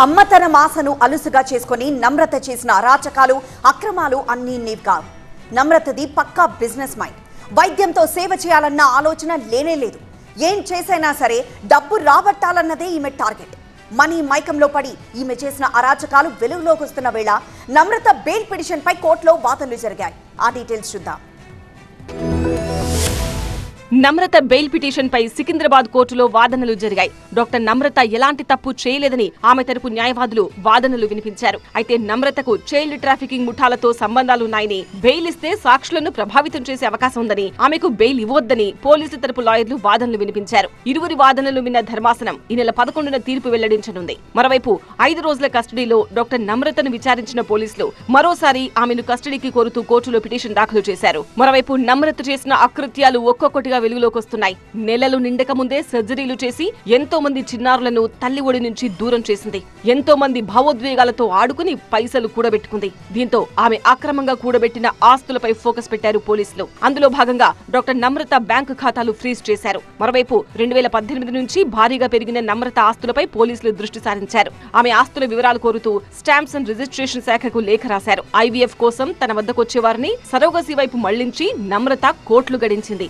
అమ్మ తన మాసను అలుసుగా చేసుకుని నమ్రత చేసిన అరాచకాలు అక్రమాలు అన్నీ నీవ్ కావు. నమ్రతది పక్కా బిజినెస్ మైండ్. వైద్యంతో సేవ చేయాలన్న ఆలోచన లేనే లేదు. ఏం చేసైనా సరే డబ్బు రాబట్టాలన్నదే ఈమె టార్గెట్. మనీ మైకంలో పడి ఈమె చేసిన అరాచకాలు వెలుగులోకి వస్తున్న వేళ నమ్రత బెయిల్ పిటిషన్ పై కోర్టులో వాదనలు జరిగాయి. ఆ డీటెయిల్స్ చూద్దాం. నమ్రత బెయిల్ పిటిషన్ పై సికింద్రాబాద్ కోర్టులో వాదనలు జరిగాయి. డాక్టర్ నమ్రత ఎలాంటి తప్పు చేయలేదని ఆమె తరపు న్యాయవాదులు వాదనలు వినిపించారు. అయితే నమ్రతకు చైల్డ్ ట్రాఫికింగ్ ముఠాలతో సంబంధాలున్నాయని, బెయిల్ ఇస్తే సాక్షులను ప్రభావితం చేసే అవకాశం ఉందని, ఆమెకు బెయిల్ ఇవ్వొద్దని పోలీసు తరపు లాయర్లు వాదనలు వినిపించారు. ఇరువురి వాదనలు విన్న ధర్మాసనం ఈ నెల 11న తీర్పు వెల్లడించనుంది. మరోవైపు 5 రోజుల కస్టడీలో డాక్టర్ నమ్రతను విచారించిన పోలీసులు మరోసారి ఆమెను కస్టడీకి కోరుతూ కోర్టులో పిటిషన్ దాఖలు చేశారు. మరోవైపు నమ్రత చేసిన అకృత్యాలు ఒక్కొక్కటిగా వెలుగులోకి వస్తున్నాయి. నెలలు నిండక ముందే సర్జరీలు చేసి ఎంతో మంది చిన్నారులను తల్లి ఒడి నుంచి దూరం చేసింది. ఎంతో మంది భావోద్వేగాలతో ఆడుకుని పైసలు కూడబెట్టుకుంది. దీంతో ఆమె అక్రమంగా కూడబెట్టిన ఆస్తులపై ఫోకస్ పెట్టారు పోలీసులు. అందులో భాగంగా డాక్టర్ నమ్రత బ్యాంకు ఖాతాలు ఫ్రీజ్ చేశారు. మరోవైపు 2018 నుంచి భారీగా పెరిగిన నమ్రత ఆస్తులపై పోలీసులు దృష్టి సారించారు. ఆమె ఆస్తుల వివరాలు కోరుతూ స్టాంప్స్ అండ్ రిజిస్ట్రేషన్ శాఖకు లేఖ రాశారు. IVF కోసం తన వద్దకు వచ్చేవారిని సరోగసీ వైపు మళ్లించి నమ్రత కోట్లు గడించింది.